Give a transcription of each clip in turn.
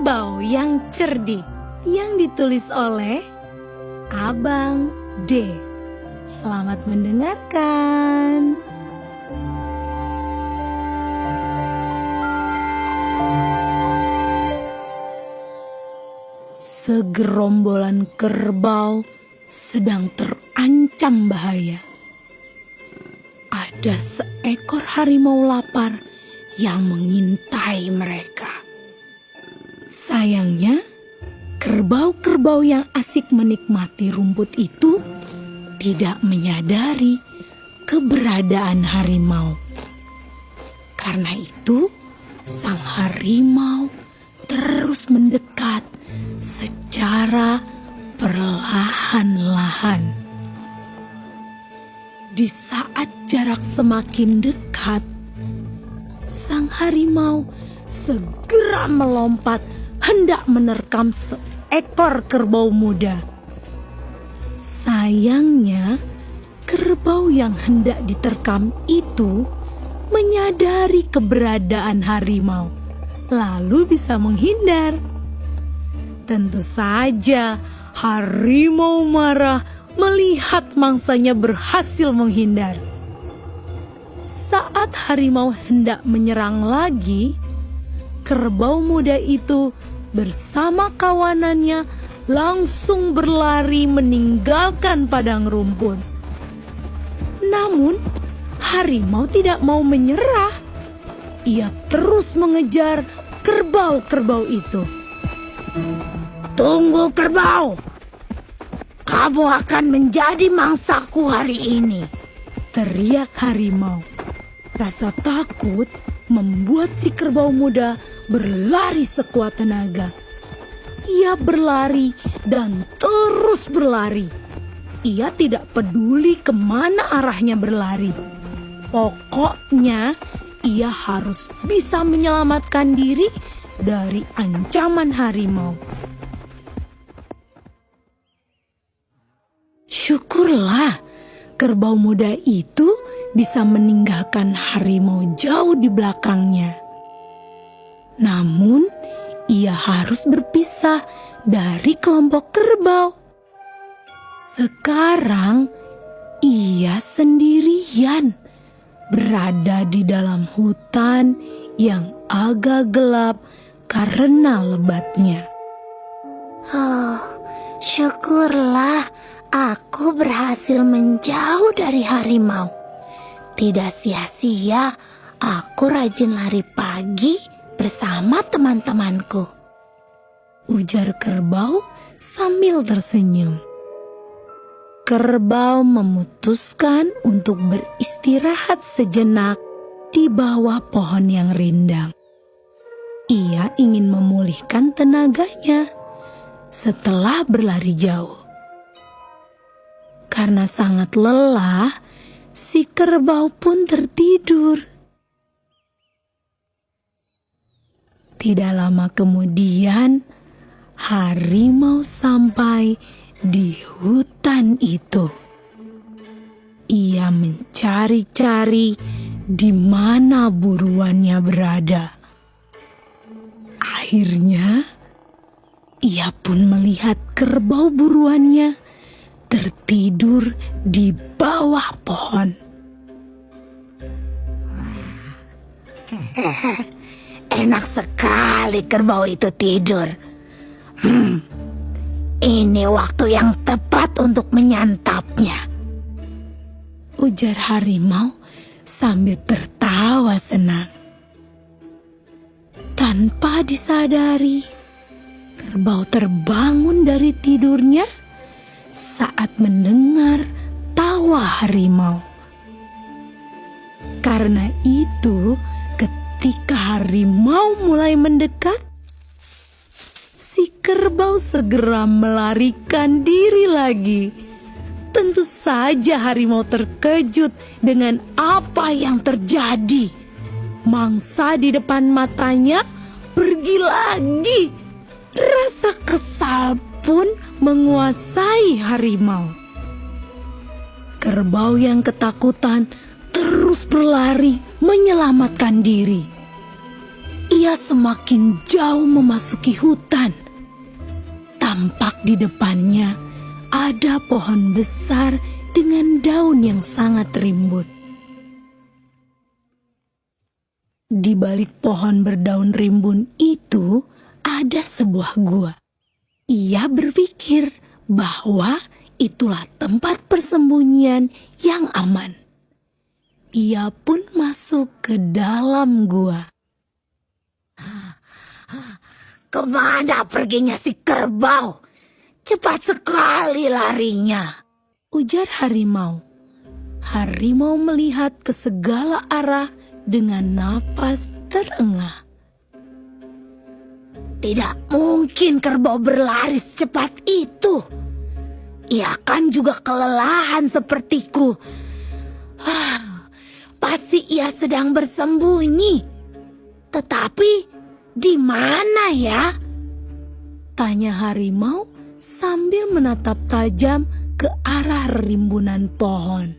Kerbau yang Cerdik yang ditulis oleh Abang D. Selamat mendengarkan. Segerombolan kerbau sedang terancam bahaya. Ada seekor harimau lapar yang mengintai mereka. Sayangnya, kerbau-kerbau yang asik menikmati rumput itu tidak menyadari keberadaan harimau. Karena itu, sang harimau terus mendekat secara perlahan-lahan. Di saat jarak semakin dekat, sang harimau segera melompat hendak menerkam seekor kerbau muda. Sayangnya, kerbau yang hendak diterkam itu menyadari keberadaan harimau, lalu bisa menghindar. Tentu saja harimau marah melihat mangsanya berhasil menghindar. Saat harimau hendak menyerang lagi, kerbau muda itu bersama kawanannya langsung berlari meninggalkan padang rumput. Namun, harimau tidak mau menyerah. Ia terus mengejar kerbau-kerbau itu. "Tunggu kerbau, kamu akan menjadi mangsaku hari ini," teriak harimau. Rasa takut membuat si kerbau muda berlari sekuat tenaga. Ia berlari dan terus berlari. Ia tidak peduli kemana arahnya berlari. Pokoknya ia harus bisa menyelamatkan diri dari ancaman harimau. Syukurlah kerbau muda itu bisa meninggalkan harimau jauh di belakangnya. Namun, ia harus berpisah dari kelompok kerbau. Sekarang, ia sendirian berada di dalam hutan yang agak gelap karena lebatnya. "Oh, syukurlah aku berhasil menjauh dari harimau. Tidak sia-sia aku rajin lari pagi bersama teman-temanku," ujar kerbau sambil tersenyum. Kerbau memutuskan untuk beristirahat sejenak di bawah pohon yang rindang. Ia ingin memulihkan tenaganya setelah berlari jauh. Karena sangat lelah, si kerbau pun tertidur. Tidak lama kemudian, harimau sampai di hutan itu. Ia mencari-cari di mana buruannya berada. Akhirnya, ia pun melihat kerbau buruannya tertidur di bawah pohon. "Enak sekali kerbau itu tidur. Ini waktu yang tepat untuk menyantapnya," ujar harimau sambil tertawa senang. Tanpa disadari, kerbau terbangun dari tidurnya saat mendengar tawa harimau. Karena itu, ketika harimau mulai mendekat, si kerbau segera melarikan diri lagi. Tentu saja harimau terkejut dengan apa yang terjadi. Mangsa di depan matanya pergi lagi. Rasa kesal pun menguasai harimau. Kerbau yang ketakutan terus berlari menyelamatkan diri. ia semakin jauh memasuki hutan. Tampak di depannya ada pohon besar dengan daun yang sangat rimbun. Di balik pohon berdaun rimbun itu ada sebuah gua. Ia berpikir bahwa itulah tempat persembunyian yang aman. Ia pun masuk ke dalam gua. "Kemana perginya si kerbau? Cepat sekali larinya," ujar harimau. Harimau melihat ke segala arah dengan napas terengah. "Tidak mungkin kerbau berlari secepat itu. Ia kan juga kelelahan sepertiku. Pasti ia sedang bersembunyi. Tetapi di mana ya?" tanya harimau sambil menatap tajam ke arah rimbunan pohon.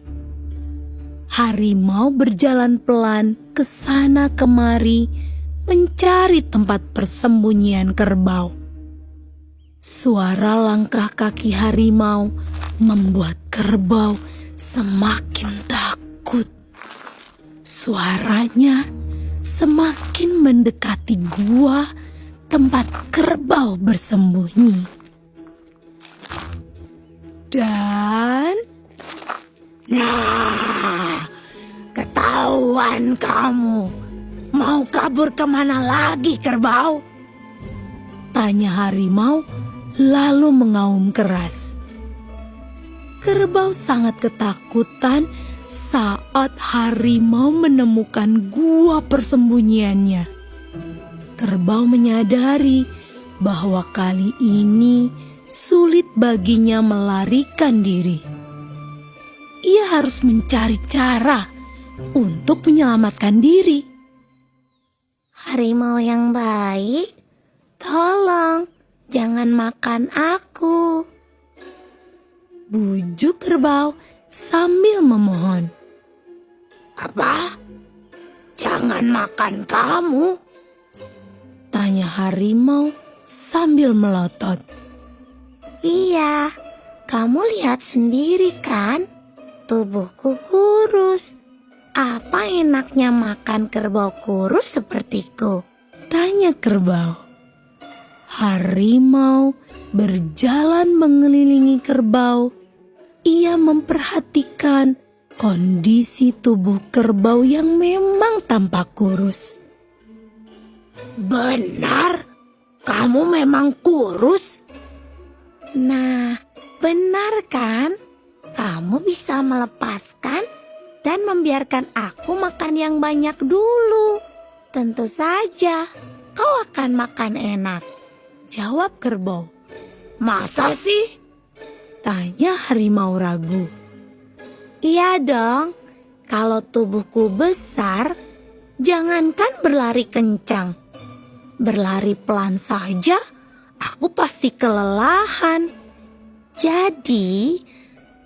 Harimau berjalan pelan ke sana kemari mencari tempat persembunyian kerbau. Suara langkah kaki harimau membuat kerbau semakin takut. Suaranya semakin mendekati gua tempat kerbau bersembunyi. Dan ketahuan kamu. Mau kabur kemana lagi, kerbau? Tanya harimau lalu mengaum keras. Kerbau sangat ketakutan saat harimau menemukan gua persembunyiannya. Kerbau menyadari bahwa kali ini sulit baginya melarikan diri. Ia harus mencari cara untuk menyelamatkan diri. "Harimau yang baik, tolong jangan makan aku," bujuk kerbau sambil memohon. "Apa? Jangan makan kamu?" tanya harimau sambil melotot. "Iya, kamu lihat sendiri kan? Tubuhku kurus. Apa enaknya makan kerbau kurus sepertiku?" tanya kerbau. Harimau berjalan mengelilingi kerbau. Ia memperhatikan kondisi tubuh kerbau yang memang tampak kurus. "Benar, kamu memang kurus?" "Nah, benar kan? Kamu bisa melepaskan dan membiarkan aku makan yang banyak dulu. Tentu saja kau akan makan enak," jawab kerbau. "Masa sih?" tanya harimau ragu. "Iya dong, kalau tubuhku besar, jangankan berlari kencang. Berlari pelan saja, aku pasti kelelahan. Jadi,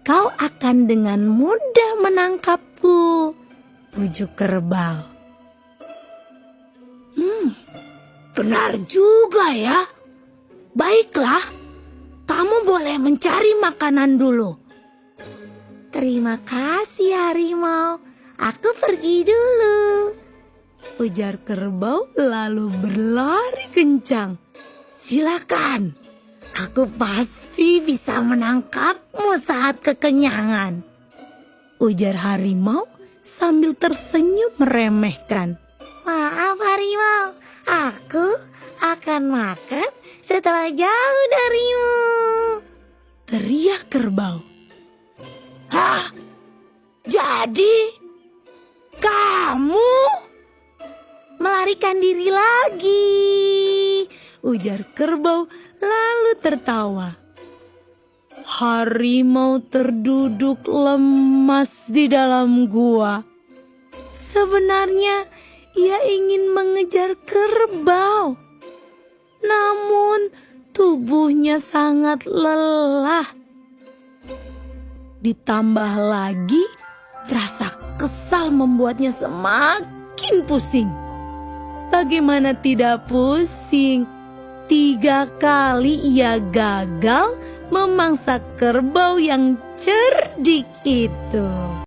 kau akan dengan mudah menangkapku," ujuk kerbau. Benar juga ya. Baiklah, kamu boleh mencari makanan dulu." "Terima kasih harimau, aku pergi dulu," ujar kerbau lalu berlari kencang. "Silakan, aku pasti bisa menangkapmu saat kekenyangan," ujar harimau sambil tersenyum meremehkan. "Maaf harimau, aku akan makan setelah jauh darimu," teriak kerbau. "Hah? Jadi kamu melarikan diri lagi?" ujar kerbau lalu tertawa. Harimau terduduk lemas di dalam gua. Sebenarnya ia ingin mengejar kerbau, namun tubuhnya sangat lelah. Ditambah lagi rasa kesal membuatnya semakin pusing. bagaimana tidak pusing? 3 kali ia gagal memangsa kerbau yang cerdik itu.